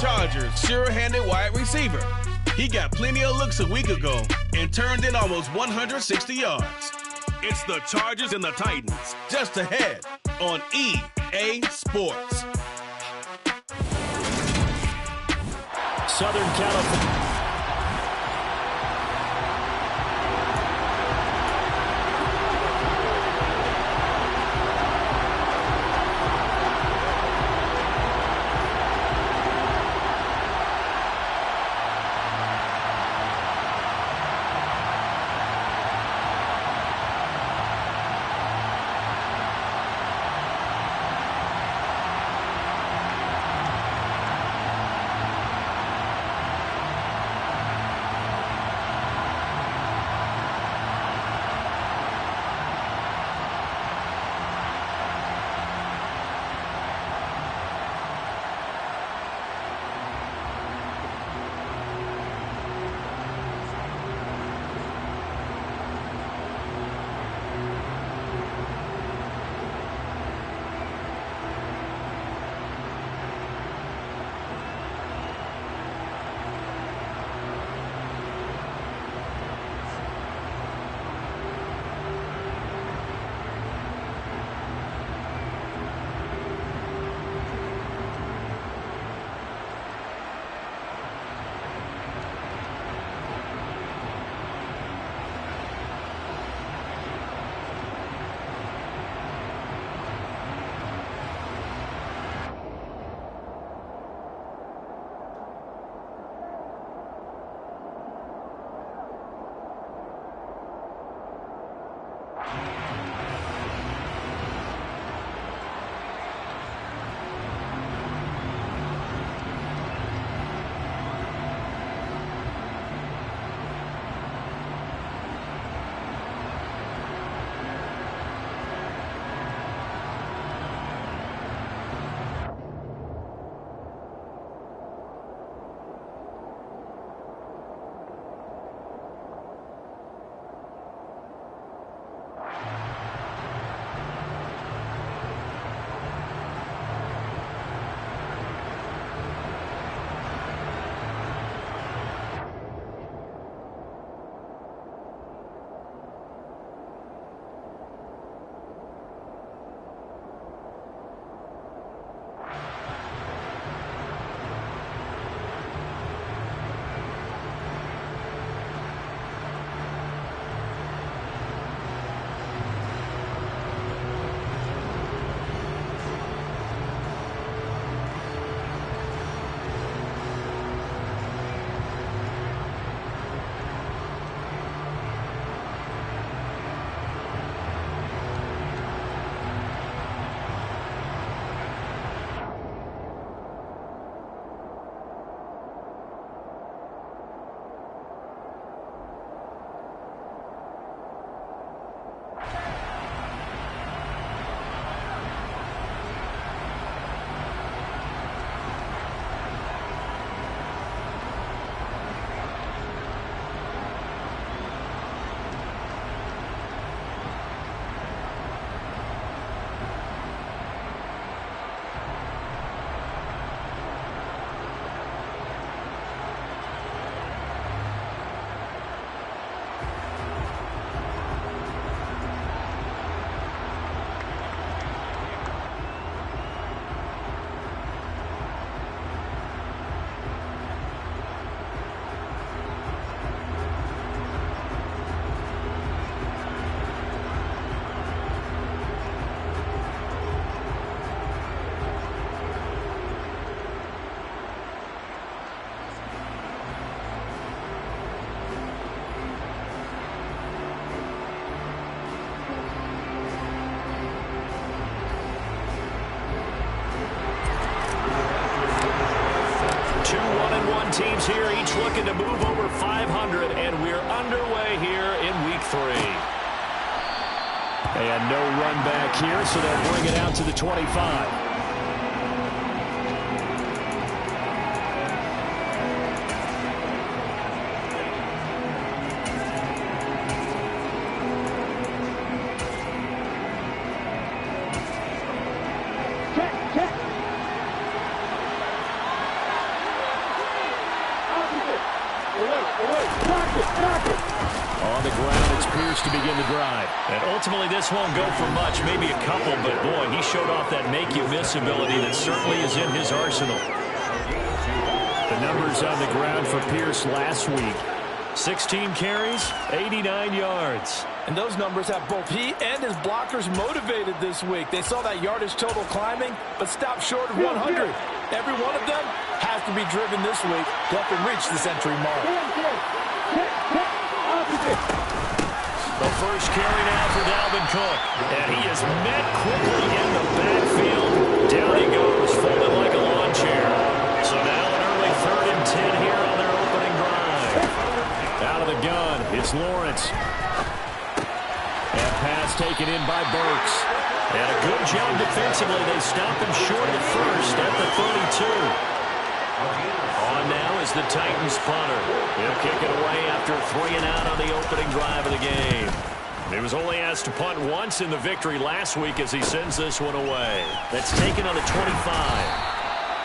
Chargers' sure-handed wide receiver. He got plenty of looks a week ago and turned in almost 160 yards. It's the Chargers and the Titans, just ahead on EA Sports. Southern California. Teams here, each looking to move over 500, and we're underway here in Week 3. And no run back here, so they'll bring it out to the 25. On the ground, it's Pierce to begin the drive. And ultimately, this won't go for much, maybe a couple, but boy, he showed off that make-you-miss ability that certainly is in his arsenal. The numbers on the ground for Pierce last week. 16 carries, 89 yards. And those numbers have both he and his blockers motivated this week. They saw that yardage total climbing, but stopped short of 100. Every one of them has to be driven this week to help him reach the century mark. The first carry now for Dalvin Cook. And he is met quickly in the backfield. Down he goes, folded like a lawn chair. So now an early 3rd and 10 here on their opening drive. Out of the gun, it's Lawrence. And pass taken in by Burks. And a good job defensively. They stop him short at first at the 32. On now is the Titans punter. He'll kick it away after 3 and out on the opening drive of the game. He was only asked to punt once in the victory last week as he sends this one away. That's taken on the 25.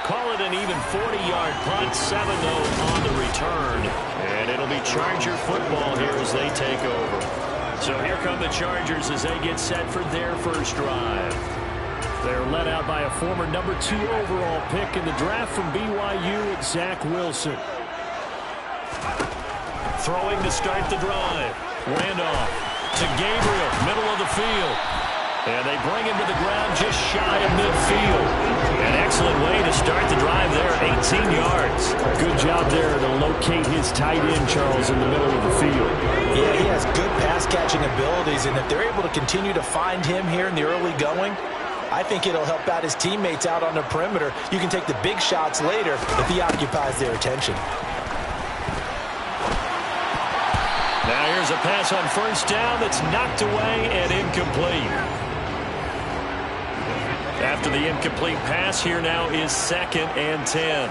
Call it an even 40-yard punt, 7 though on the return. And it'll be Charger football here as they take over. So here come the Chargers as they get set for their first drive. They're led out by a former number 2 overall pick in the draft from BYU, Zach Wilson. Throwing to start the drive. Randolph to Gabriel, middle of the field. And they bring him to the ground just shy of midfield. An excellent way to start the drive there, 18 yards. Good job there to locate his tight end, Charles, in the middle of the field. Yeah, he has good pass-catching abilities, and if they're able to continue to find him here in the early going, I think it'll help out his teammates out on the perimeter. You can take the big shots later if he occupies their attention. Now here's a pass on first down that's knocked away and incomplete. After the incomplete pass, here now is 2nd and 10.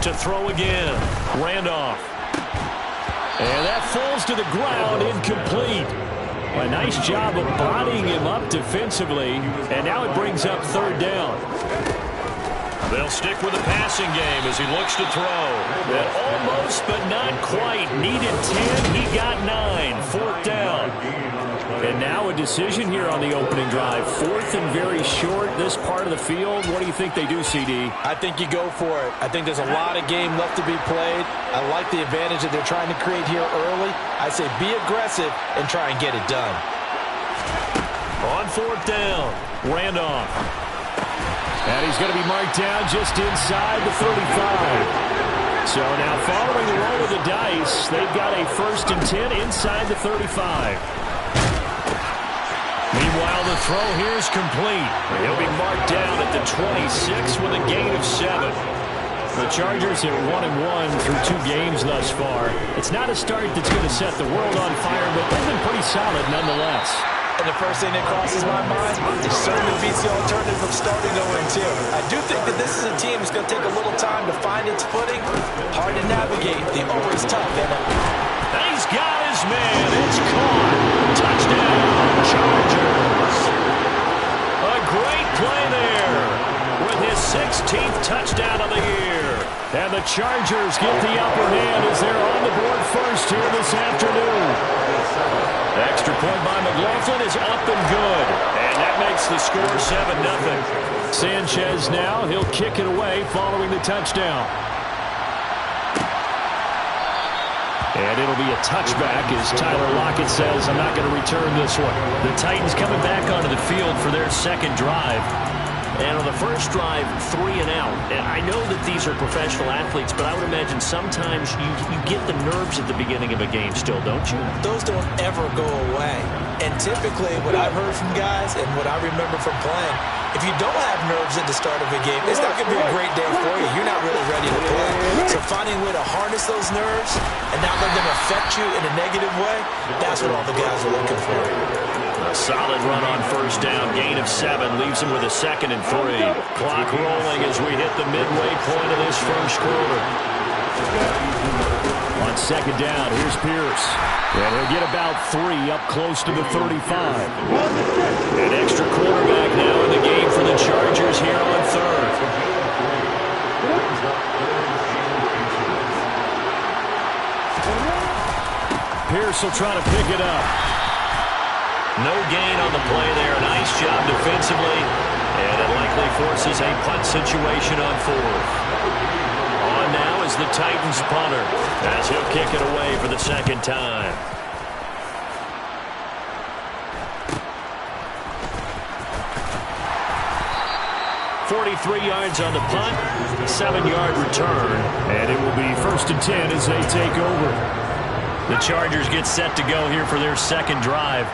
To throw again, Randolph. And that falls to the ground, incomplete. A nice job of bodying him up defensively, and now it brings up 3rd down. They'll stick with the passing game as he looks to throw. And almost, but not quite. Needed 10, he got 9. 4th down. And now a decision here on the opening drive. 4th and very short, this part of the field. What do you think they do, CD? I think you go for it. I think there's a lot of game left to be played. I like the advantage that they're trying to create here early. I say be aggressive and try and get it done. On 4th down, Randolph. And he's going to be marked down just inside the 35. So now following the roll of the dice, they've got a 1st and 10 inside the 35. Meanwhile, the throw here is complete. He'll be marked down at the 26 with a gain of 7. The Chargers are 1-1 through 2 games thus far. It's not a start that's going to set the world on fire, but they've been pretty solid nonetheless. And the first thing that crosses my mind, it certainly beats the alternative of starting 0-2. I do think that this is a team that's going to take a little time to find its footing. Hard to navigate. They're always tough. And he's got his man. It's caught. Touchdown, Chargers. A great play there with his 16th touchdown of the year. And the Chargers get the upper hand as they're on the board first here this afternoon. The extra point by McLaughlin is up and good. And that makes the score 7-0. Sanchez now, he'll kick it away following the touchdown. And it'll be a touchback as Tyler Lockett says, I'm not going to return this one. The Titans coming back onto the field for their second drive. And on the first drive, 3 and out. And I know that these are professional athletes, but I would imagine sometimes you get the nerves at the beginning of a game still, don't you? Those don't ever go away. And typically, what I've heard from guys and what I remember from playing, if you don't have nerves at the start of a game, it's not going to be a great day for you. You're not really ready to play. So finding a way to harness those nerves and not let them affect you in a negative way, that's what all the guys are looking for. A solid run on first down, gain of 7, leaves him with a 2nd and 3. Clock rolling as we hit the midway point of this first quarter. On 2nd down, here's Pierce. And he'll get about 3 up close to the 35. An extra quarterback now in the game for the Chargers here on 3rd. Pierce will try to pick it up. No gain on the play there. Nice job defensively. And it likely forces a punt situation on fourth. On now is the Titans punter as he'll kick it away for the second time. .43 yards on the punt, 7-yard return, and it will be 1st and 10 as they take over. The Chargers get set to go here for their second drive.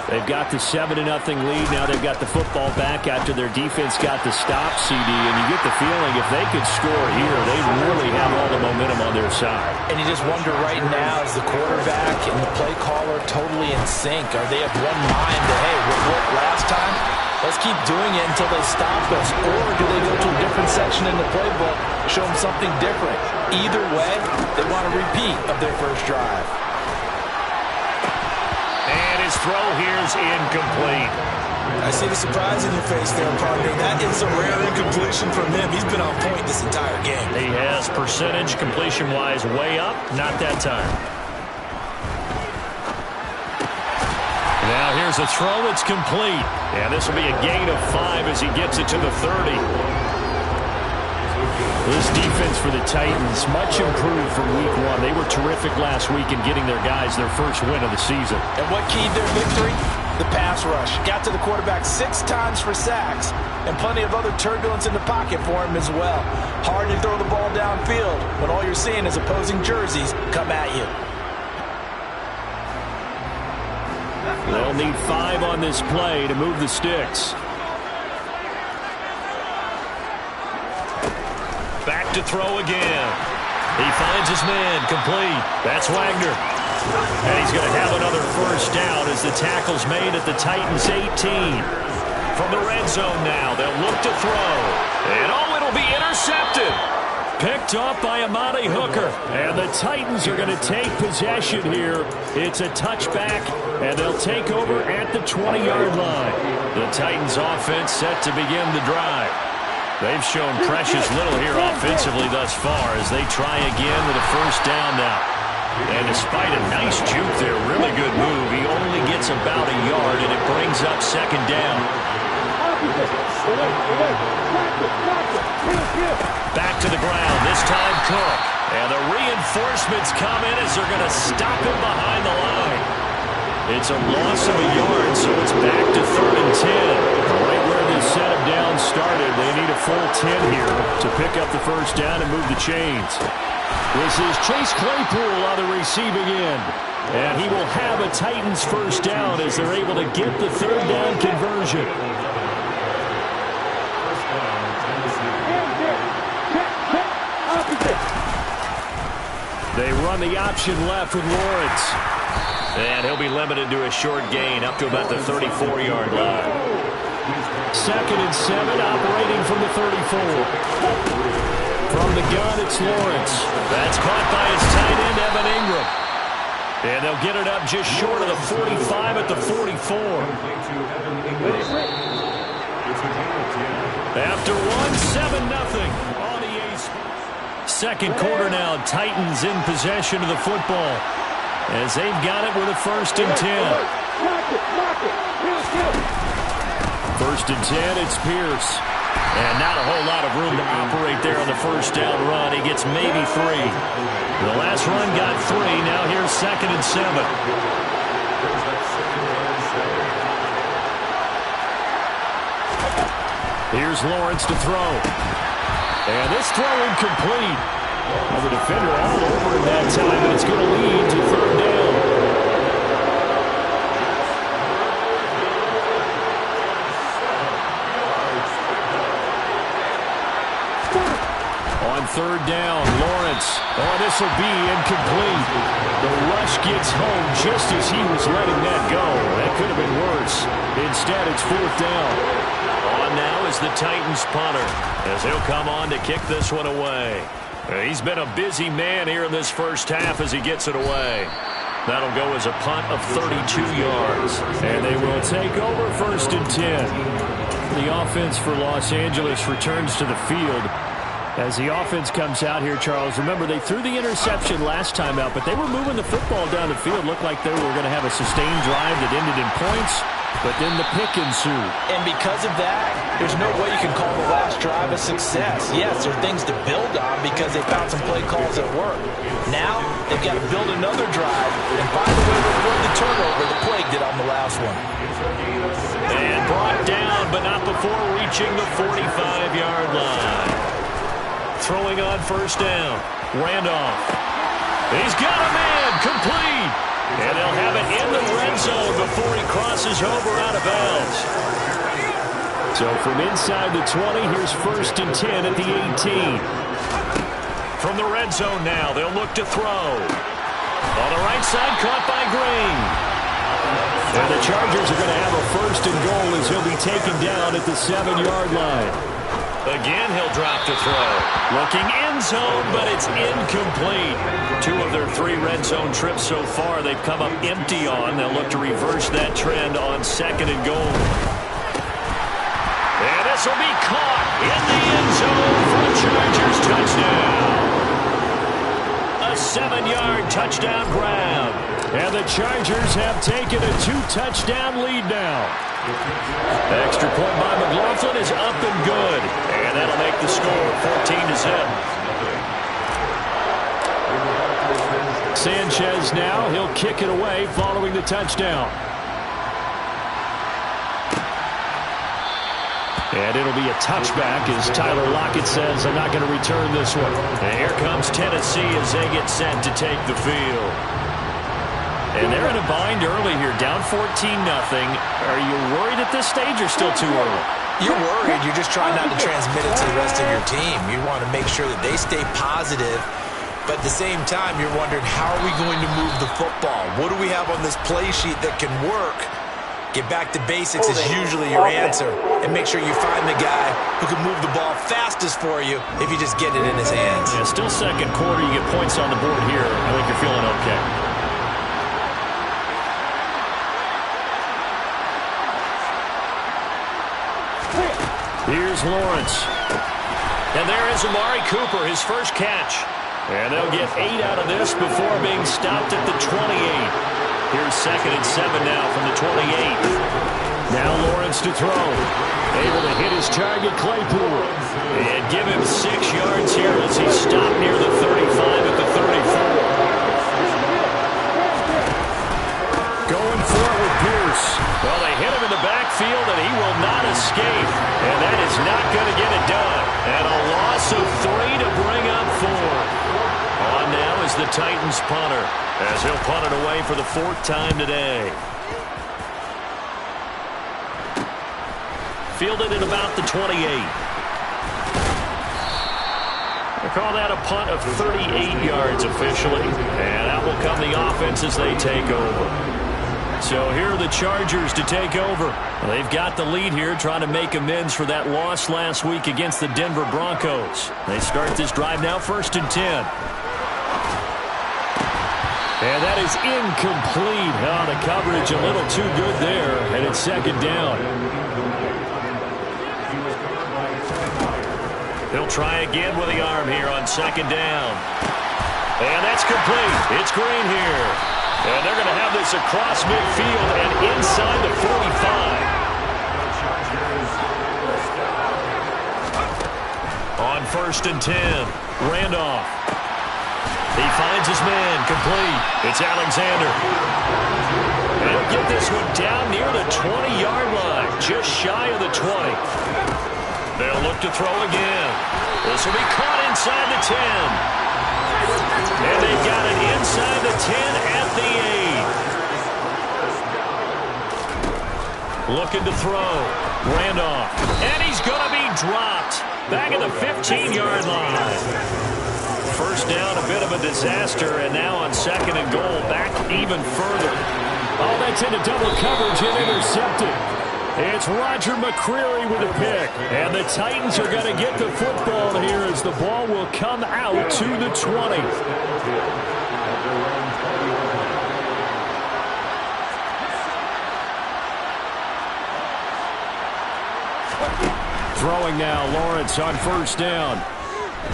They've got the 7-0 lead. Now they've got the football back after their defense got the stop, CD, and you get the feeling if they could score here, they really have all the momentum on their side. And you just wonder right now, is the quarterback and the play caller totally in sync? Are they of one mind that, hey, what worked last time? Let's keep doing it until they stop us. Or do they go to a different section in the playbook, show them something different? Either way, they want a repeat of their first drive. And his throw here is incomplete. I see the surprise in your face there, partner. That is a rare incompletion from him. He's been on point this entire game. He has percentage completion-wise way up. Not that time. Now here's a throw. It's complete. And this will be a gain of 5 as he gets it to the 30. This defense for the Titans, much improved from week 1. They were terrific last week in getting their guys their first win of the season. And what keyed their victory? The pass rush. Got to the quarterback 6 times for sacks, and plenty of other turbulence in the pocket for him as well. Hard to throw the ball downfield when all you're seeing is opposing jerseys come at you. They'll need 5 on this play to move the sticks. Back to throw again. He finds his man, complete. That's Wagner. And he's going to have another first down as the tackle's made at the Titans' 18. From the red zone now, they'll look to throw. And oh, it'll be intercepted. Picked off by Amani Hooker. And the Titans are going to take possession here. It's a touchback, and they'll take over at the 20-yard line. The Titans' offense set to begin the drive. They've shown precious little here offensively thus far as they try again with a first down now. And despite a nice juke there, really good move, he only gets about a yard, and it brings up second down. Back to the ground, this time Cook. And the reinforcements come in as they're going to stop him behind the line. It's a loss of a yard, so it's back to 3rd and 10. Right where this set of downs started, they need a full 10 here to pick up the first down and move the chains. This is Chase Claypool on the receiving end. And he will have a Titans first down as they're able to get the 3rd down conversion. They run the option left with Lawrence. And he'll be limited to a short gain up to about the 34-yard line. 2nd and 7, operating from the 34. From the gun, it's Lawrence. That's caught by his tight end, Evan Ingram. And they'll get it up just short of the 45 at the 44. After 7-0 on the ace. Second quarter now, Titans in possession of the football as they've got it with a 1st and 10. 1st and 10, it's Pierce. And not a whole lot of room to operate there on the first down run. He gets maybe 3. The last run got 3. Now here's 2nd and 7. Here's Lawrence to throw. And this throw incomplete. Well, the defender all over him that time, and it's going to lead to 3rd down. On 3rd down, Lawrence. Oh, this will be incomplete. The rush gets home just as he was letting that go. That could have been worse. Instead, it's 4th down. On now is the Titans punter as he'll come on to kick this one away. He's been a busy man here in this first half as he gets it away. That'll go as a punt of 32 yards. And they will take over 1st and 10. The offense for Los Angeles returns to the field. As the offense comes out here, Charles, remember they threw the interception last time out, but they were moving the football down the field. Looked like they were going to have a sustained drive that ended in points, but then the pick ensued. And because of that, there's no way you can call the last drive a success. Yes, there are things to build on because they found some play calls that work. Now, they've got to build another drive. And by the way, they avoid the turnover the Plague did on the last one. And brought down, but not before reaching the 45-yard line. Throwing on first down. Randolph. He's got a man. Complete. And they'll have it in the red zone before he crosses over out of bounds. So from inside the 20, here's 1st and 10 at the 18. From the red zone now, they'll look to throw. On the right side, caught by Green. And the Chargers are going to have a 1st and goal as he'll be taken down at the 7-yard line. Again, he'll drop to throw. Looking end zone, but it's incomplete. 2 of their 3 red zone trips so far they've come up empty on. They'll look to reverse that trend on 2nd and goal. And this will be caught in the end zone for a Chargers touchdown. A 7-yard touchdown grab. And the Chargers have taken a 2-touchdown lead now. Extra point by McLaughlin is up and good. And that'll make the score 14-0. Sanchez now, he'll kick it away following the touchdown. And it'll be a touchback as Tyler Lockett says, I'm not going to return this one. And here comes Tennessee as they get set to take the field. And they're in a bind early here, down 14-0. Are you worried at this stage or still too early? You're worried. You're just trying not to transmit it to the rest of your team. You want to make sure that they stay positive. But at the same time, you're wondering, how are we going to move the football? What do we have on this play sheet that can work? Get back to basics is usually your answer. And make sure you find the guy who can move the ball fastest for you if you just get it in his hands. Yeah, still 2nd quarter. You get points on the board here. I think you're feeling okay. Here's Lawrence. And there is Amari Cooper, his first catch. And they'll get 8 out of this before being stopped at the 28. Here's 2nd and 7 now from the 28. Now Lawrence to throw. Able to hit his target, Claypool. And give him 6 yards here as he stopped near the 35 at the 34. Going for it with Pierce. Well, they hit him in the backfield, and he will not escape. And that is not going to get it done. And a loss of 3 to bring up 4. On now is the Titans punter, as he'll punt it away for the 4th time today. Fielded at about the 28. They call that a punt of 38 yards officially. And out will come the offense as they take over. So here are the Chargers to take over. They've got the lead here, trying to make amends for that loss last week against the Denver Broncos. They start this drive now, 1st and 10. And that is incomplete. Oh, the coverage a little too good there, and it's 2nd down. He'll try again with the arm here on 2nd down. And that's complete. It's Green here. And they're going to have this across midfield and inside the 45. On 1st and 10, Randolph. He finds his man, complete. It's Alexander. And he'll get this one down near the 20-yard line, just shy of the 20. They'll look to throw again. This will be caught inside the 10. And they've got it inside the 10 at the 8. Looking to throw. Randolph. And he's going to be dropped. Back at the 15-yard line. First down, a bit of a disaster, and now on 2nd and goal, back even further. Oh, that's into double coverage and intercepted. It's Roger McCreary with a pick. And the Titans are going to get the football here as the ball will come out to the 20. Throwing now, Lawrence on 1st down.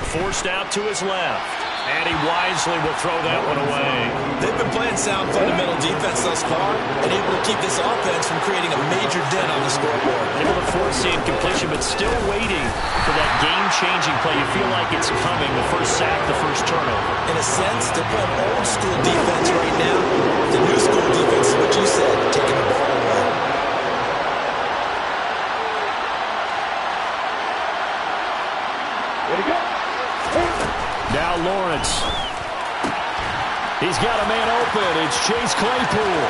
Forced out to his left. And he wisely will throw that one away. They've been playing sound fundamental defense thus far and able to keep this offense from creating a major dent on the scoreboard. Able to force the incompletion, but still waiting for that game-changing play. You feel like it's coming, the first sack, the first turnover. In a sense, they're playing old-school defense right now. The new-school defense is what you said, taking the ball away. Way to go. Now Lawrence. He's got a man open. It's Chase Claypool.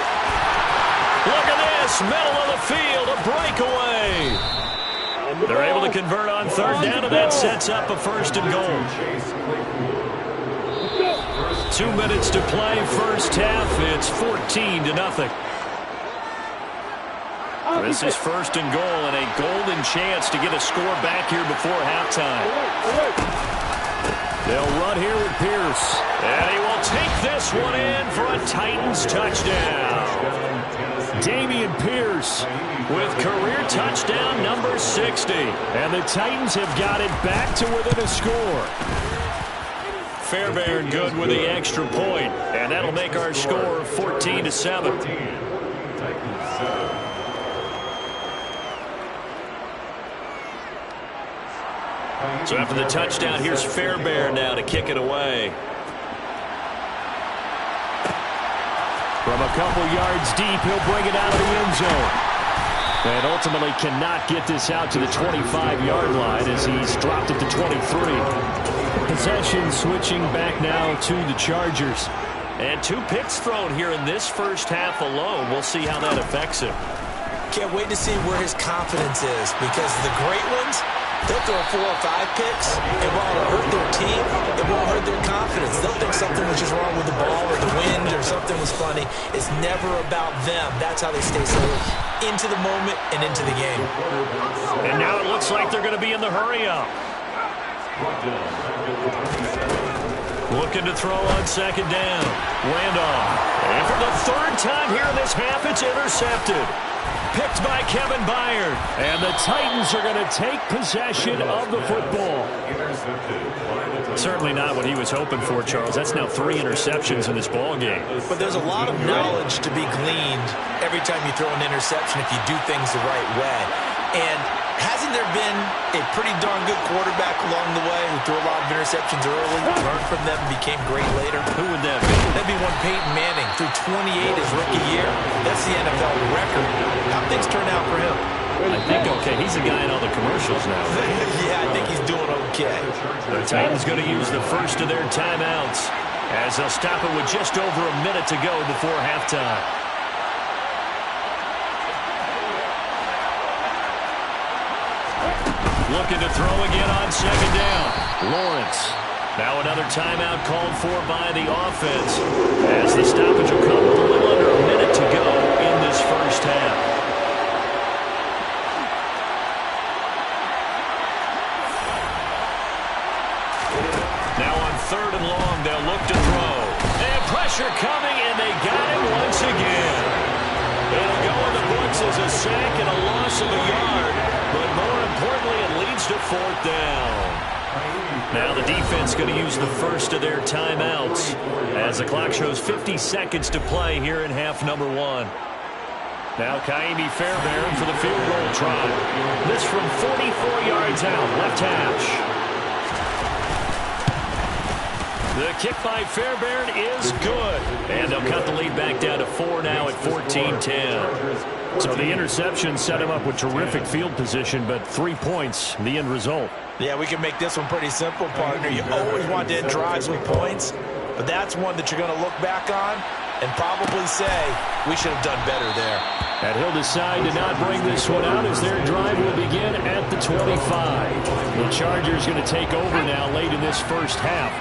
Look at this. Middle of the field. A breakaway. They're able to convert on third down, and that sets up a first and goal. 2 minutes to play. First half. It's 14-0. This is first and goal, and a golden chance to get a score back here before halftime. They'll run here with Pierce. And he will take this one in for a Titans touchdown. Dameon Pierce with career touchdown number 60. And the Titans have got it back to within a score. Fairbairn good with the extra point. And that'll make our score 14-7. So after the touchdown, here's Fairbairn now to kick it away. From a couple yards deep, he'll bring it out of the end zone. And ultimately cannot get this out to the 25-yard line as he's dropped it to 23. Possession switching back now to the Chargers. And 2 picks thrown here in this first half alone. We'll see how that affects him. Can't wait to see where his confidence is, because the great ones, they'll throw 4 or 5 picks, and while it'll hurt their team, it won't hurt their confidence. They'll think something was just wrong with the ball or the wind or something was funny. It's never about them. That's how they stay so into the moment and into the game. And now it looks like they're going to be in the hurry-up. Looking to throw on second down. Randolph. And for the 3rd time here in this half, it's intercepted. Picked by Kevin Byard. And the Titans are going to take possession of the football. Certainly not what he was hoping for, Charles. That's now 3 interceptions in this ball game. But there's a lot of knowledge to be gleaned every time you throw an interception if you do things the right way. And hasn't there been a pretty darn good quarterback along the way who threw a lot of interceptions early, learned from them, and became great later? Who would that be? That'd be one Peyton Manning. Threw 28 his rookie year. That's the NFL record. How things turn out for him? I think okay. He's the guy in all the commercials now. Yeah, I think he's doing okay. The Titans going to use the first of their timeouts as they'll stop it with just over a minute to go before halftime. Looking to throw again on second down. Lawrence. Now another timeout called for by the offense as the stoppage will come with a little under a minute to go in this first half. Now on 3rd and long, they'll look to throw. And pressure coming, and they got him once again. It'll go in the books as a sack and a loss of a yard. But more importantly, it leads to 4th down. Now the defense going to use the first of their timeouts as the clock shows 50 seconds to play here in half number 1. Now Kaimi Fairbairn for the field goal try. This from 44 yards out, left hash. The kick by Fairbairn is good. And they'll cut the lead back down to 4 now at 14-10. So the interception set him up with terrific field position, but 3 points, the end result. Yeah, we can make this one pretty simple, partner. You always want to end drives with points, but that's one that you're going to look back on and probably say, we should have done better there. And he'll decide to not bring this one out as their drive will begin at the 25. The Chargers going to take over now late in this first half.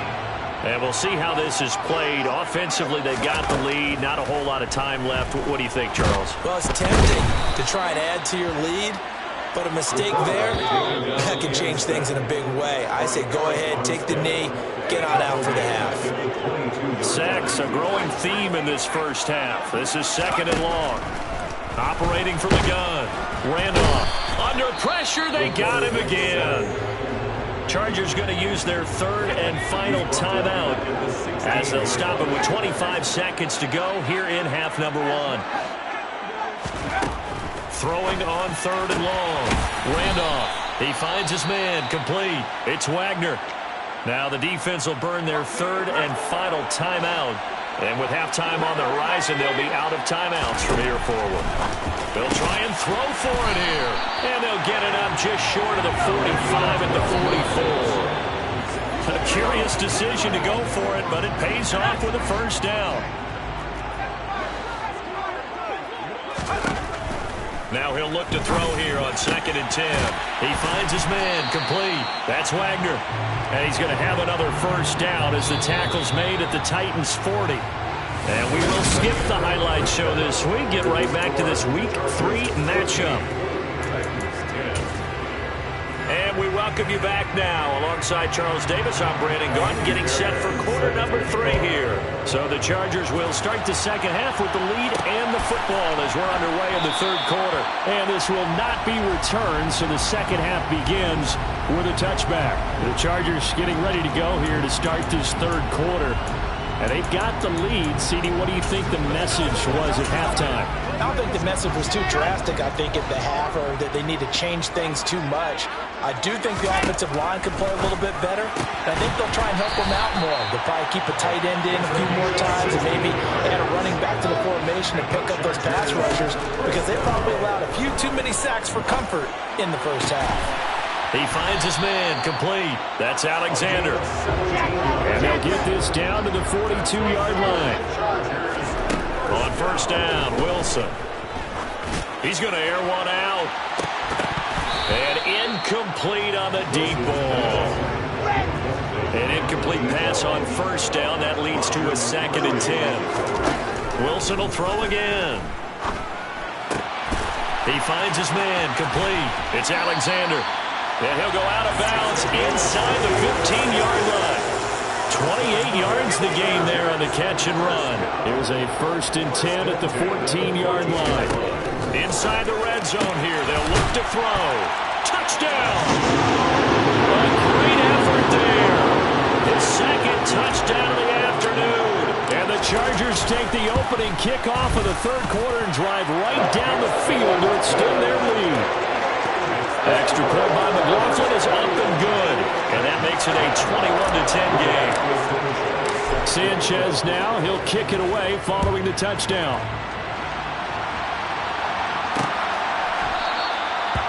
And we'll see how this is played. Offensively, they've got the lead. Not a whole lot of time left. What do you think, Charles? Well, it's tempting to try and add to your lead, but a mistake there, that can change things in a big way. I say go ahead, take the knee, get on out for the half. Sacks, a growing theme in this first half. This is 2nd and long. Operating from the gun. Randolph. Under pressure, they got him again. Chargers going to use their third and final timeout as they'll stop it with 25 seconds to go here in half number one. Throwing on third and long. Randolph. He finds his man. Complete. It's Wagner. Now the defense will burn their third and final timeout. And with halftime on the horizon, they'll be out of timeouts from here forward. They'll try and throw for it here. And they'll get it up just short of the 45 at the 44. A curious decision to go for it, but it pays off with a first down. Now he'll look to throw here on 2nd and 10. He finds his man. Complete. That's Wagner. And he's going to have another first down as the tackle's made at the Titans' 40. And we will skip the highlight show this week. Get right back to this Week 3 matchup. And we welcome you back now. Alongside Charles Davis, I'm Brandon Gaudin, getting set for quarter number 3 here. So the Chargers will start the second half with the lead and the football as we're underway in the third quarter. And this will not be returned, so the second half begins with a touchback. The Chargers getting ready to go here to start this third quarter. And they've got the lead. CD, what do you think the message was at halftime? I don't think the message was too drastic, I think, at the half, or that they need to change things too much. I do think the offensive line could play a little bit better. And I think they'll try and help them out more. They'll probably keep a tight end in a few more times and maybe add a running back to the formation to pick up those pass rushers, because they probably allowed a few too many sacks for comfort in the first half. He finds his man. Complete. That's Alexander. And they'll get this down to the 42-yard line. On first down, Wilson. He's going to air one out. And incomplete on the deep ball. An incomplete pass on first down. That leads to a 2nd and 10. Wilson will throw again. He finds his man. Complete. It's Alexander. And he'll go out of bounds inside the 15-yard line. 28 yards the gain there on the catch and run. It was a 1st and 10 at the 14-yard line. Inside the red zone here. They'll look to throw. Touchdown! A great effort there. His 2nd touchdown of the afternoon. And the Chargers take the opening kickoff of the third quarter and drive right down the field to extend their lead. Extra point by McLaughlin is up and good. And that makes it a 21-10 game. Sanchez now, he'll kick it away following the touchdown.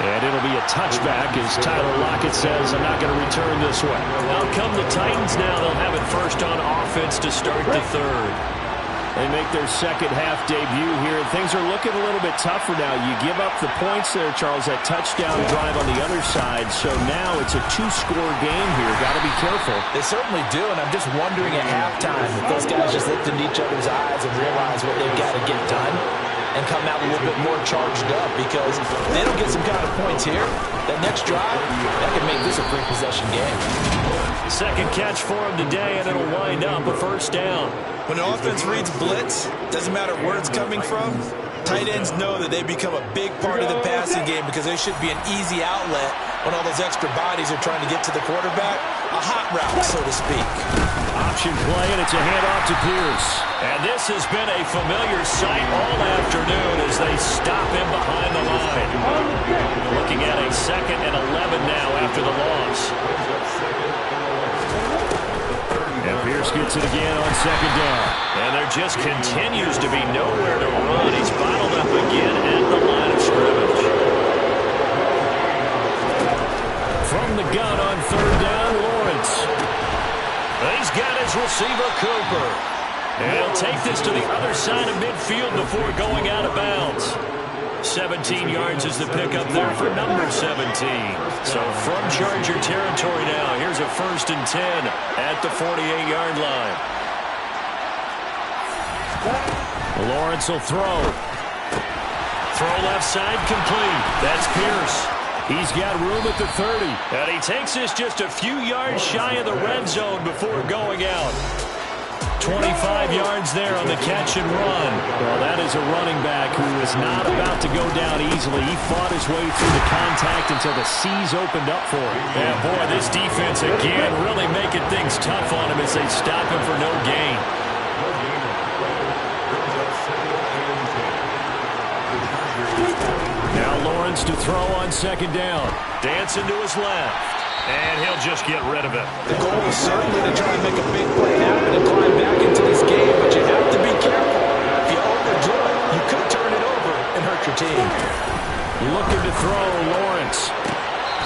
And it'll be a touchback as Tyler Lockett says, I'm not going to return this one. Out come the Titans now. They'll have it first on offense to start the third. They make their second half debut here. Things are looking a little bit tougher now. You give up the points there, Charles, that touchdown drive on the other side. So now it's a 2-score game here. Got to be careful. They certainly do, and I'm just wondering at halftime if those guys just looked into each other's eyes and realize what they've got to get done and come out a little bit more charged up, because if they don't get some kind of points here, that next drive, that could make this a free possession game. Second catch for him today, and it'll wind up a first down. When the offense reads blitz, doesn't matter where it's coming from, tight ends know that they become a big part of the passing game, because they should be an easy outlet when all those extra bodies are trying to get to the quarterback. A hot route, so to speak. Option play, and it's a handoff to Pierce. And this has been a familiar sight all afternoon as they stop him behind the line. Looking at a 2nd and 11 now after the loss. And Pierce gets it again on 2nd down. And there just continues to be nowhere to run. He's bottled up again at the line of scrimmage. From the gun on 3rd down, Lawrence. He's got his receiver, Cooper. And he'll take this to the other side of midfield before going out of bounds. 17 yards is the pickup there for number 17. So from Charger territory now, here's a 1st and 10 at the 48-yard line. Lawrence will throw. Throw left side, complete. That's Pierce. He's got room at the 30. And he takes this just a few yards shy of the red zone before going out. 25 yards there on the catch and run. Well, that is a running back who is not about to go down easily. He fought his way through the contact until the seas opened up for him. Yeah, boy, this defense again really making things tough on him as they stop him for no gain. Now Lawrence to throw on second down. Dancing to his left. And he'll just get rid of it. The goal is certainly to try and make a big play happen and climb back into this game, but you have to be careful. If you overdo it, you could turn it over and hurt your team. Looking to throw, Lawrence.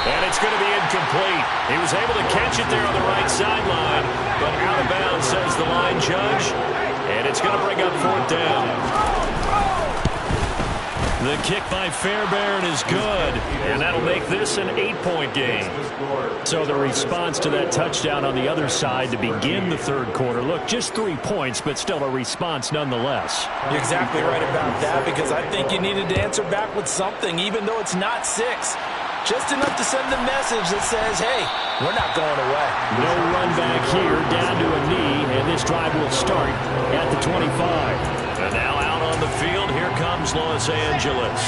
And it's going to be incomplete. He was able to catch it there on the right sideline, but out of bounds, says the line judge. And it's going to bring up fourth down. The kick by Fairbairn is good, and that'll make this an 8-point game. So the response to that touchdown on the other side to begin the third quarter. Look, just 3 points, but still a response nonetheless. You're exactly right about that, because I think you needed to answer back with something, even though it's not 6. Just enough to send a message that says, hey, we're not going away. No run back here, down to a knee, and this drive will start at the 25. And now out on the field, here comes Los Angeles.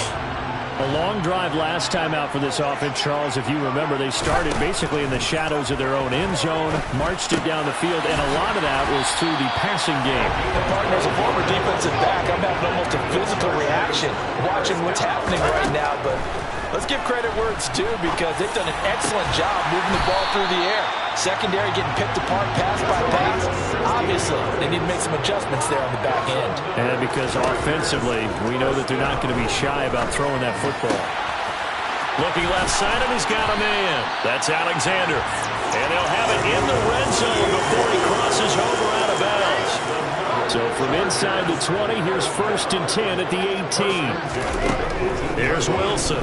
A long drive last time out for this offense, Charles. If you remember, they started basically in the shadows of their own end zone, marched it down the field, and a lot of that was through the passing game. And partner, as a former defensive back, I'm having almost a physical reaction watching what's happening right now, but let's give credit where it's due, because they've done an excellent job moving the ball through the air. Secondary getting picked apart pass by pass. Obviously, they need to make some adjustments there on the back end. And because offensively, we know that they're not going to be shy about throwing that football. Looking left side, and he's got a man. That's Alexander. And they'll have it in the red zone before he crosses over out of bounds. So from inside the 20, here's 1st and 10 at the 18. Here's Wilson.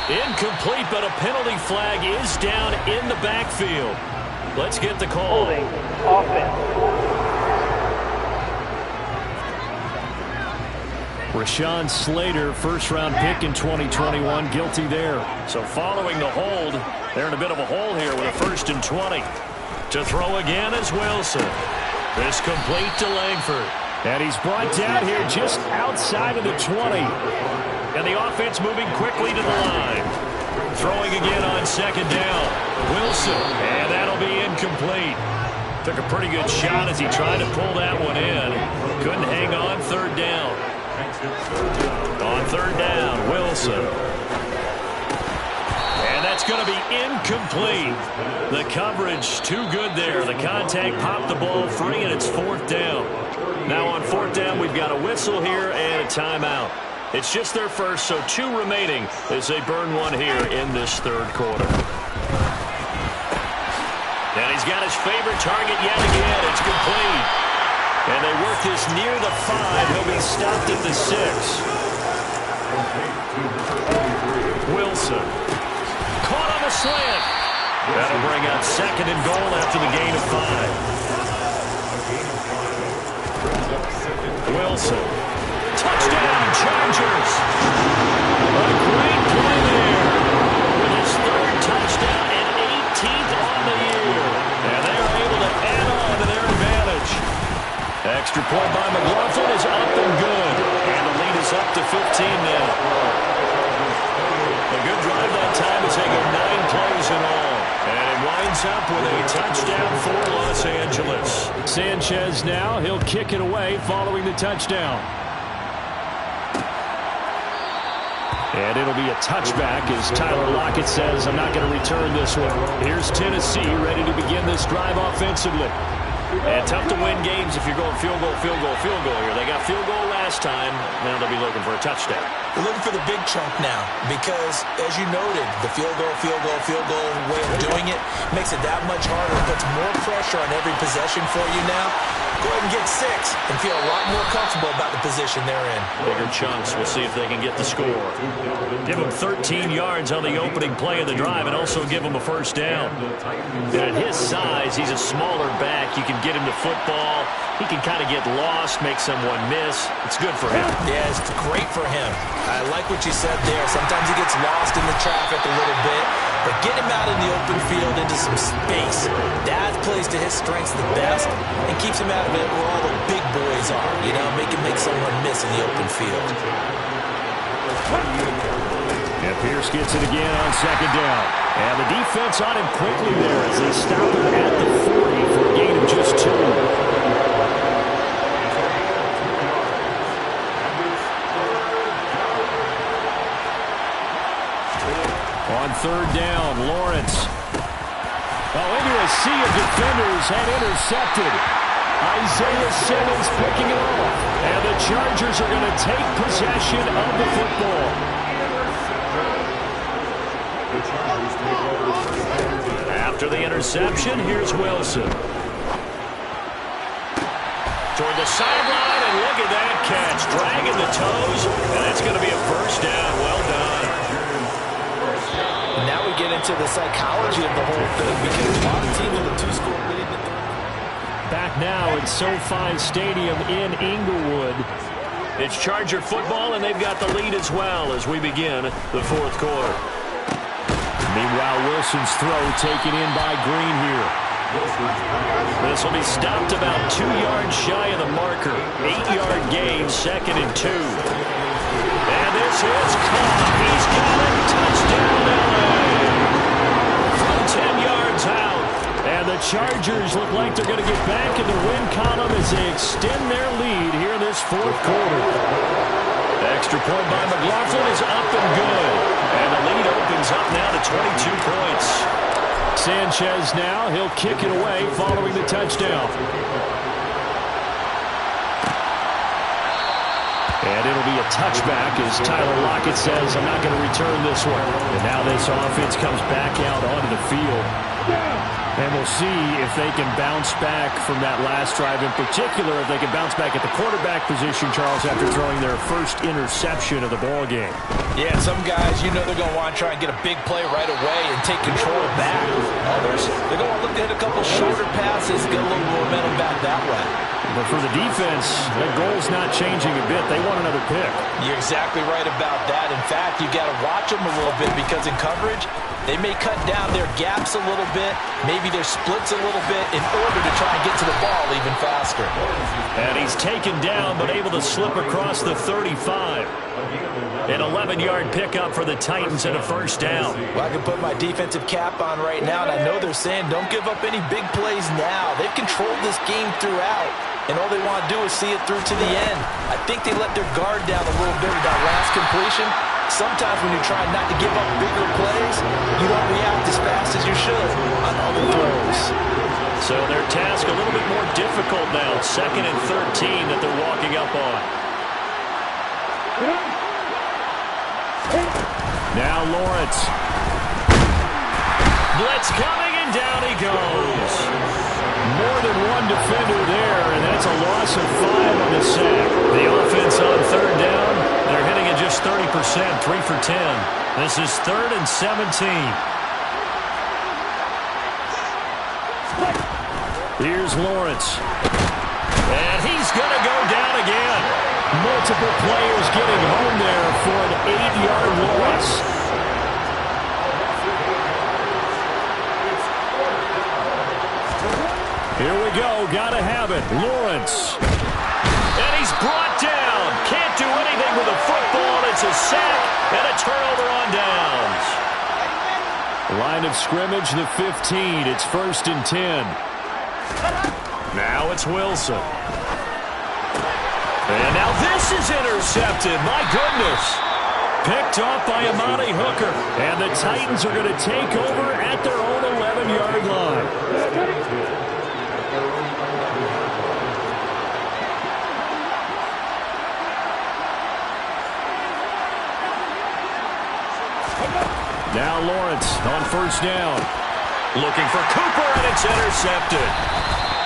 Incomplete, but a penalty flag is down in the backfield. Let's get the call. Holding offense. Rashawn Slater, first-round pick in 2021, guilty there. So following the hold, they're in a bit of a hole here with a 1st and 20. To throw again is Wilson. This complete to Langford. And he's brought down here just outside of the 20. And the offense moving quickly to the line. Throwing again on second down. Wilson. And that'll be incomplete. Took a pretty good shot as he tried to pull that one in. Couldn't hang on, third down. On third down, Wilson. And that's going to be incomplete. The coverage too good there. The contact popped the ball free, and it's fourth down. Now on fourth down, we've got a whistle here and a timeout. It's just their first, so 2 remaining as they burn one here in this third quarter. And he's got his favorite target yet again. It's complete. And they work this near the 5. He'll be stopped at the 6. Wilson. Caught on the slant. That'll bring up 2nd and goal after the gain of 5. Wilson. Touchdown, Chargers. A great play there with his 3rd touchdown and 18th on the year. And they are able to add on to their advantage. Extra point by McLaughlin is up and good. And the lead is up to 15 now. A good drive that time as they go 9 plays in all. And it winds up with a touchdown for Los Angeles. Sanchez now, he'll kick it away following the touchdown. And it'll be a touchback as Tyler Lockett says, I'm not going to return this one. Here's Tennessee ready to begin this drive offensively. And tough to win games if you're going field goal here. They got field goal last time. Now they'll be looking for a touchdown. They're looking for the big chunk now because, as you noted, the field goal way of doing it makes it that much harder. It puts more pressure on every possession for you now. go ahead and get 6 and feel a lot more comfortable about the position they're in. Bigger chunks. We'll see if they can get the score. Give him 13 yards on the opening play of the drive and also give him a first down. And at his size, he's a smaller back. You can get him to football. He can kind of get lost, make someone miss. It's good for him. Yeah, it's great for him. I like what you said there. Sometimes he gets lost in the traffic a little bit, but get him out in the open field into some space. That plays to his strengths the best and keeps him out of it where all the big boys are. You know, make someone miss in the open field. And Pierce gets it again on second down. And the defense on him quickly there as they stop him at the 40 for a gain of just 2. On third down, Lawrence. Into a sea of defenders and intercepted. Isaiah Simmons picking it off. And the Chargers are going to take possession of the football. After the interception, here's Wilson. Toward the sideline, and look at that catch. Dragging the toes, and it's going to be a first down. Well done. Now we get into the psychology of the whole thing because a lot of teams with a 2-score lead. Back now at SoFi Stadium in Inglewood. It's Charger football, and they've got the lead as well as we begin the fourth quarter. Meanwhile, Wilson's throw taken in by Green here. This will be stopped about 2 yards shy of the marker. 8-yard gain, 2nd and 2. And this is caught. He's got it. Touchdown, LA. From 10 yards out. And the Chargers look like they're going to get back in the win column as they extend their lead here in this fourth quarter. The extra point by McLaughlin is up and good. And the lead opens up now to 22 points. Sanchez now, he'll kick it away following the touchdown. And it'll be a touchback as Tyler Lockett says, I'm not going to return this one. And now this offense comes back out onto the field. And we'll see if they can bounce back from that last drive. In particular, if they can bounce back at the quarterback position, Charles, after throwing their first interception of the ball game. Yeah, some guys, you know they're going to want to try and get a big play right away and take control back. Others, they're going to look to hit a couple shorter passes, get a little momentum back that way. But for the defense, that goal's not changing a bit. They want another pick. You're exactly right about that. In fact, you got to watch them a little bit because in coverage, they may cut down their gaps a little bit, maybe their splits a little bit in order to try and get to the ball even faster. And he's taken down but able to slip across the 35. An 11-yard pickup for the Titans and a first down. Well, I can put my defensive cap on right now, and I know they're saying don't give up any big plays now. They've controlled this game throughout, and all they want to do is see it through to the end. I think they let their guard down a little bit with that last completion. Sometimes when you try not to give up bigger plays, you don't react as fast as you should on other throws. So their task a little bit more difficult now. 2nd and 13 that they're walking up on. Now Lawrence. Blitz coming, and down he goes. More than one defender there, and that's a loss of 5 on the sack. The offense on third down, they're hitting at just 30%, 3 for 10. This is 3rd and 17. Here's Lawrence. And he's going to go down again. Multiple players getting home there for an 8-yard loss. Here we go. Got to have it. Lawrence. And he's brought down. Can't do anything with a football. It's a sack and a turnover on downs. Line of scrimmage, the 15. It's 1st and 10. Now it's Wilson. And now this is intercepted. My goodness. Picked off by Amani Hooker. And the Titans are going to take over at their own 11-yard line. Now Lawrence on first down. Looking for Cooper, and it's intercepted.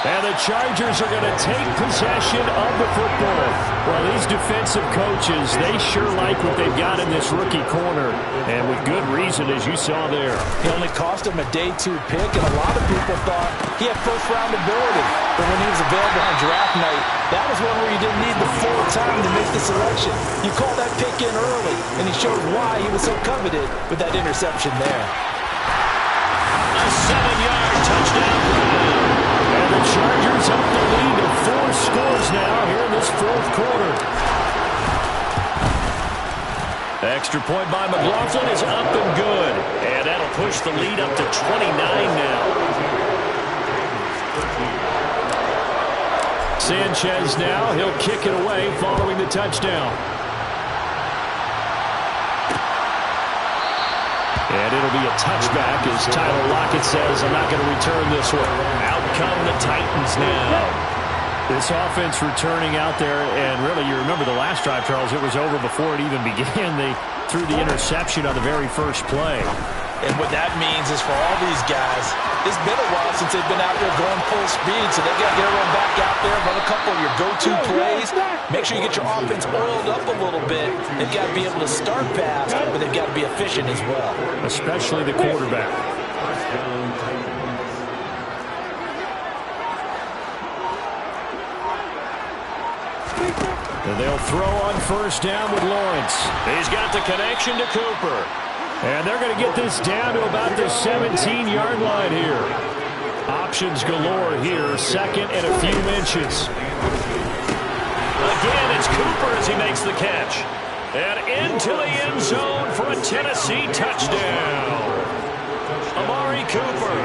And the Chargers are going to take possession of the football. Well, these defensive coaches, they sure like what they've got in this rookie corner. And with good reason, as you saw there. He only cost him a day 2 pick, and a lot of people thought he had first-round ability. But when he was available on draft night, that was one where you didn't need the full time to make the selection. You called that pick in early, and he showed why he was so coveted with that interception there. A 7-yard touchdown run. And the Chargers up the lead to 4 scores now here in this fourth quarter. Extra point by McLaughlin is up and good. And that'll push the lead up to 29 now. Sanchez now, he'll kick it away following the touchdown. And it'll be a touchback as Tyler Lockett says, I'm not going to return this one. Out come the Titans now. This offense returning out there, and really, you remember the last drive, Charles, it was over before it even began. They threw the interception on the very first play. And what that means is for all these guys, it's been a while since they've been out there going full speed, so they got to get everyone back out there, run a couple of your go-to plays. Make sure you get your offense oiled up a little bit. They've got to be able to start fast, but they've got to be efficient as well. Especially the quarterback. And they'll throw on first down with Lawrence. He's got the connection to Cooper. And they're going to get this down to about the 17-yard line here. Options galore here. Second and a few inches. Again, it's Cooper as he makes the catch. And into the end zone for a Tennessee touchdown. Amari Cooper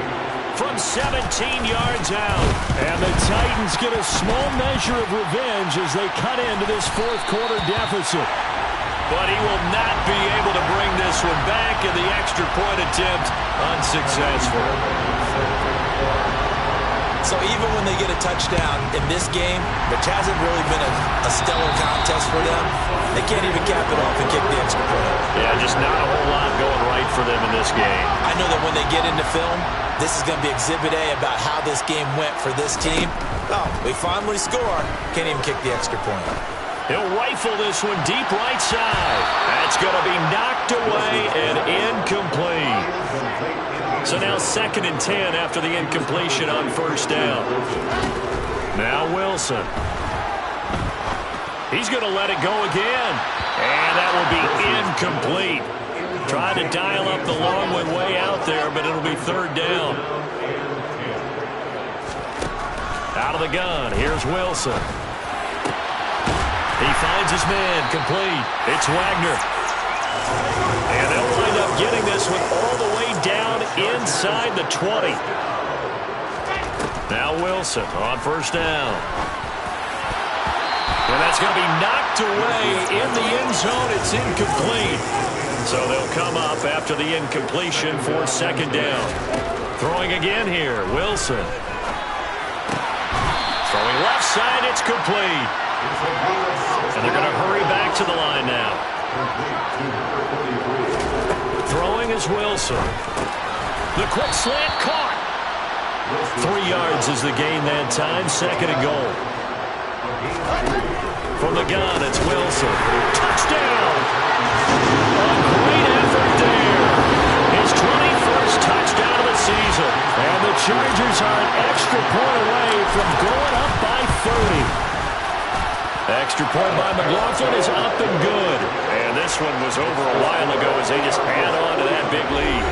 from 17 yards out. And the Titans get a small measure of revenge as they cut into this fourth quarter deficit. But he will not be able to bring this one back, and the extra point attempt unsuccessful. So even when they get a touchdown in this game, which hasn't really been a stellar contest for them, they can't even cap it off and kick the extra point. Yeah, just not a whole lot going right for them in this game. I know that when they get into film, this is going to be Exhibit A about how this game went for this team. Oh, we finally score. Can't even kick the extra point. He'll rifle this one deep right side. That's going to be knocked away and incomplete. So now 2nd and 10 after the incompletion on first down. Now Wilson. He's going to let it go again. And that will be incomplete. Trying to dial up the long one way out there, but it'll be 3rd down. Out of the gun. Here's Wilson. He finds his man, complete. It's Wagner. And they'll wind up getting this one all the way down inside the 20. Now Wilson on first down. And that's going to be knocked away in the end zone. It's incomplete. So they'll come up after the incompletion for 2nd down. Throwing again here, Wilson. Throwing left side, it's complete. And they're going to hurry back to the line now. Throwing is Wilson. The quick slant caught. 3 yards is the gain that time. 2nd and goal. From the gun, it's Wilson. Touchdown! A great effort there. His 21st touchdown of the season. And the Chargers are an extra point away from going up by 30. Extra point by McLaughlin is up and good. And this one was over a while ago as they just add on to that big lead.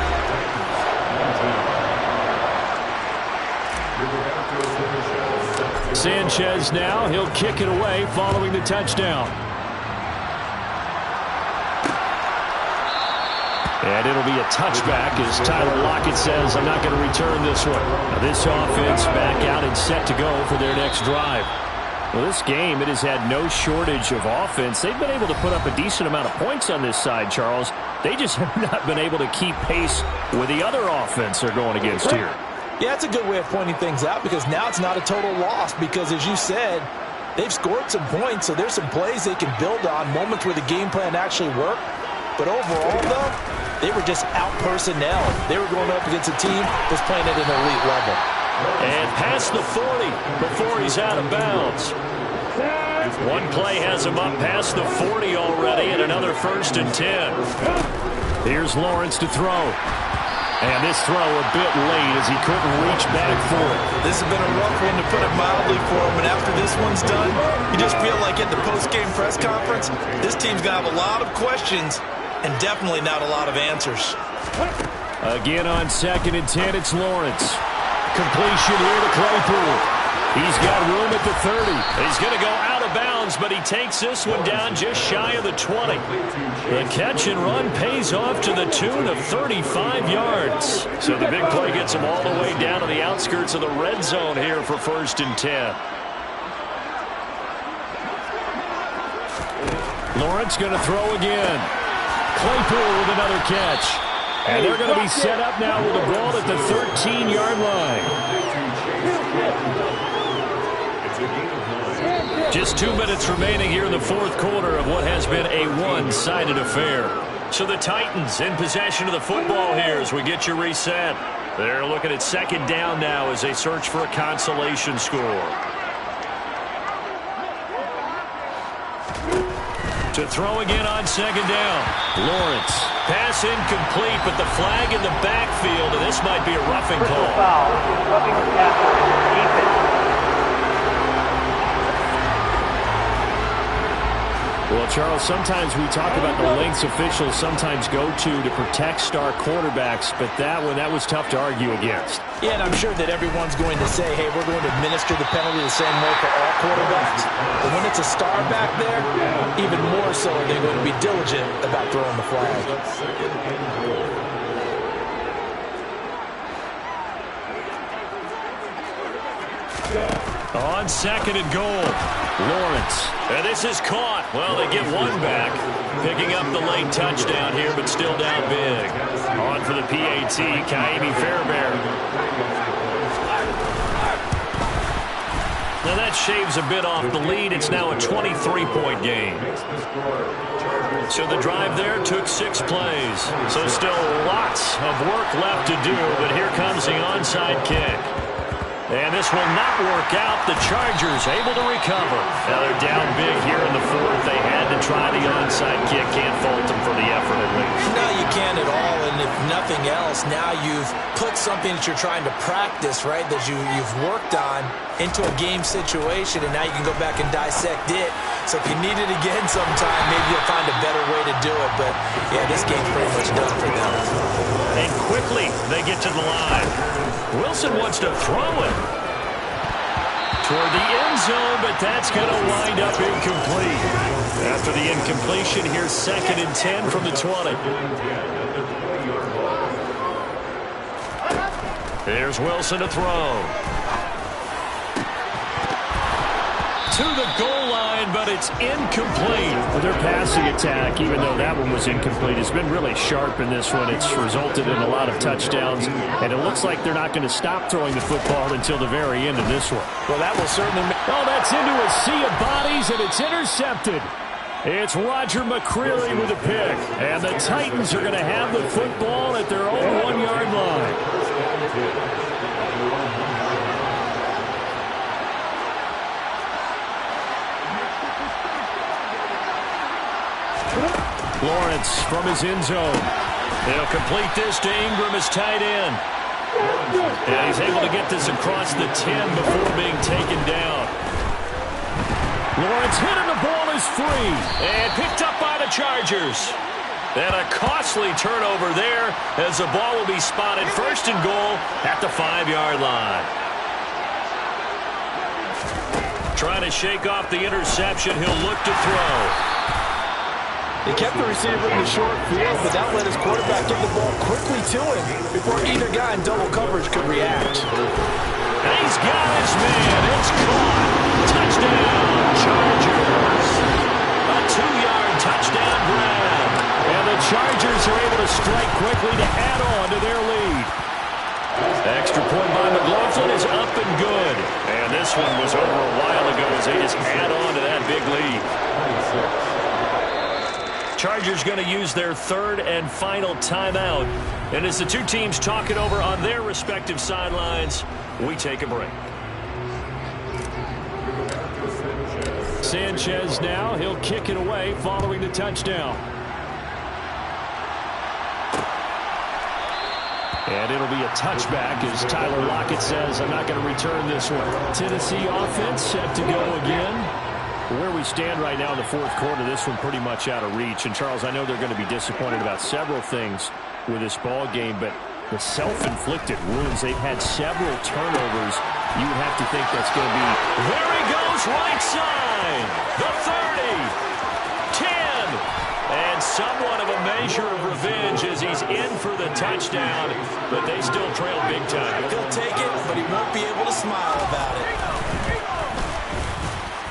Sanchez now, he'll kick it away following the touchdown. And it'll be a touchback as Tyler Lockett says, I'm not going to return this one. Now this offense back out and set to go for their next drive. Well, this game, it has had no shortage of offense. They've been able to put up a decent amount of points on this side, Charles. They just have not been able to keep pace with the other offense they're going against here. Yeah, it's a good way of pointing things out because now it's not a total loss because, as you said, they've scored some points, so there's some plays they can build on, moments where the game plan actually worked. But overall, though, they were just out personnel. They were going up against a team that's playing at an elite level. And past the 40 before he's out of bounds. One play has him up past the 40 already, and another 1st and 10. Here's Lawrence to throw. And this throw a bit late as he couldn't reach back for it. This has been a rough one, to put it mildly, for him. And after this one's done, you just feel like at the post-game press conference, this team's going to have a lot of questions and definitely not a lot of answers. Again on 2nd and 10, it's Lawrence. Completion here to Claypool. He's got room at the 30. He's going to go out of bounds, but he takes this one down just shy of the 20. The catch and run pays off to the tune of 35 yards. So the big play gets him all the way down to the outskirts of the red zone here for 1st and 10. Lawrence going to throw again. Claypool with another catch. And they're going to be set up now with the ball at the 13-yard line. Just 2 minutes remaining here in the 4th quarter of what has been a one-sided affair. So the Titans in possession of the football here as we get you reset. They're looking at 2nd down now as they search for a consolation score. To throw again on 2nd down. Lawrence. Pass incomplete, but the flag in the backfield, and this might be a roughing call. Foul. Roughing the passer. Defense. Well, Charles, sometimes we talk about the lengths officials sometimes go to protect star quarterbacks, but that one, that was tough to argue against. Yeah, and I'm sure that everyone's going to say, hey, we're going to administer the penalty the same way for all quarterbacks. But when it's a star back there, even more so are they going to be diligent about throwing the flag. On 2nd and goal, Lawrence. And this is caught. Well, they get one back. Picking up the late touchdown here, but still down big. On for the PAT, Kaimi Fairbairn. Now that shaves a bit off the lead. It's now a 23-point game. So the drive there took 6 plays. So still lots of work left to do, but here comes the onside kick. And this will not work out. The Chargers able to recover. Now they're down big here in the 4th. They had to try the onside kick. Can't fault them for the effort at least. No, you can't at all. And if nothing else, now you've put something that you're trying to practice, right, that you've worked on into a game situation, and now you can go back and dissect it. So if you need it again sometime, maybe you'll find a better way to do it. But, yeah, this game's pretty much done for them. And quickly they get to the line. Wilson wants to throw it toward the end zone, but that's going to wind up incomplete. After the incompletion, here's 2nd and 10 from the 20. Here's Wilson to throw. To the goal line, but it's incomplete. Well, their passing attack, even though that one was incomplete, has been really sharp in this one. It's resulted in a lot of touchdowns, and it looks like they're not going to stop throwing the football until the very end of this one. Well, that will certainly make... Oh, that's into a sea of bodies, and it's intercepted. It's Roger McCreary with a pick, and the Titans are going to have the football at their own 1-yard line. Lawrence from his end zone. They'll complete this to Ingram as tight end. And he's able to get this across the 10 before being taken down. Lawrence hit and the ball is free. And picked up by the Chargers. And a costly turnover there as the ball will be spotted 1st and goal at the 5-yard line. Trying to shake off the interception. He'll look to throw. They kept the receiver in the short field, but that let his quarterback get the ball quickly to him before either guy in double coverage could react. And he's got his man. It's caught. Touchdown, Chargers. A 2-yard touchdown grab. And the Chargers are able to strike quickly to add on to their lead. Extra point by McLaughlin is up and good. And this one was over a while ago as they just add on to that big lead. Chargers going to use their 3rd and final timeout. And as the two teams talk it over on their respective sidelines, we take a break. Sanchez now, he'll kick it away following the touchdown. And it'll be a touchback as Tyler Lockett says, I'm not going to return this one. Tennessee offense set to go again. Where we stand right now in the fourth quarter, this one pretty much out of reach. And, Charles, I know they're going to be disappointed about several things with this ball game, but the self-inflicted wounds, they've had several turnovers. You would have to think that's going to be... There he goes, right side. The 30. 10. And somewhat of a measure of revenge as he's in for the touchdown, but they still trail big time. He'll take it, but he won't be able to smile about it.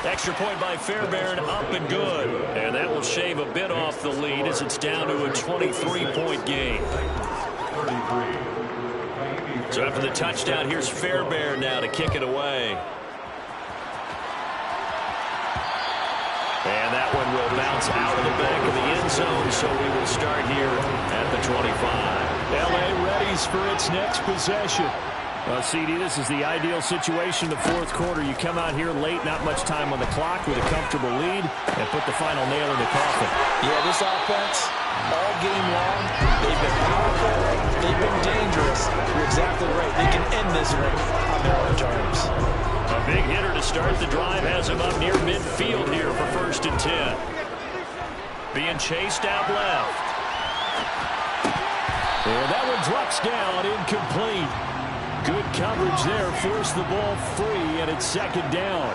Extra point by Fairbairn, up and good. And that will shave a bit off the lead as it's down to a 23-point game. So after the touchdown, here's Fairbairn now to kick it away. And that one will bounce out of the back of the end zone, so we will start here at the 25. L.A. readies for its next possession. CD, this is the ideal situation in the fourth quarter. You come out here late, not much time on the clock with a comfortable lead, and put the final nail in the coffin. Yeah, this offense, all game long, they've been powerful, they've been dangerous. You're exactly right. They can end this one on their own terms. A big hitter to start the drive has him up near midfield here for 1st and 10. Being chased out left. And that one drops down, incomplete. Good coverage there, forced the ball free, and it's 2nd down.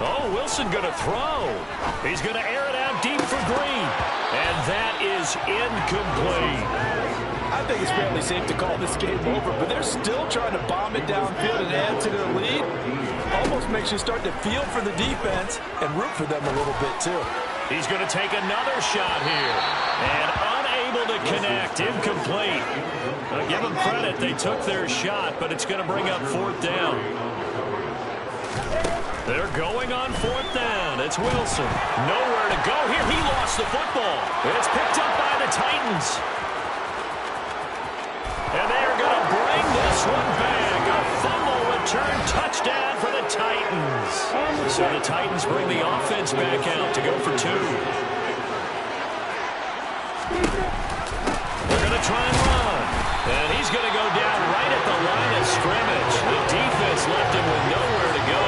Oh, Wilson going to throw. He's going to air it out deep for Green. And that is incomplete. I think it's fairly safe to call this game over, but they're still trying to bomb it downfield and add to their lead. Almost makes you start to feel for the defense and root for them a little bit, too. He's going to take another shot here. And unable to connect. Incomplete. Give them credit. They took their shot, but it's going to bring up 4th down. They're going on 4th down. It's Wilson. Nowhere to go here. He lost the football. It's picked up by the Titans. And they're going to bring this one back. A fumble return touchdown for the Titans. So the Titans bring the offense back out to go for 2. They're going to try and run. And he's going to go down right at the line of scrimmage. The defense left him with nowhere to go.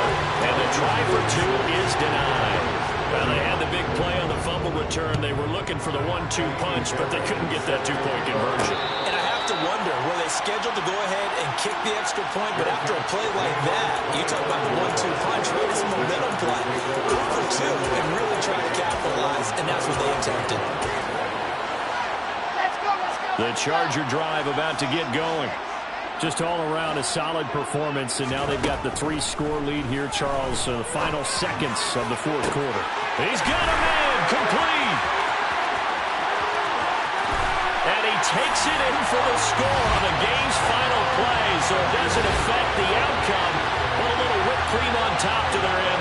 And the try for 2 is denied. Well, they had the big play on the fumble return. They were looking for the 1-2 punch, but they couldn't get that 2-point conversion. And I have to wonder, were they scheduled to go ahead and kick the extra point, but after a play like that, you talk about the 1-2 punch, maybe some momentum play. Go for 2 and really try to capitalize, and that's what they attempted. The Charger drive about to get going. Just all around a solid performance, and now they've got the 3-score lead here, Charles. So the final seconds of the fourth quarter. He's got a man, complete. And he takes it in for the score on the game's final play, so it doesn't affect the outcome. But a little whipped cream on top to their end.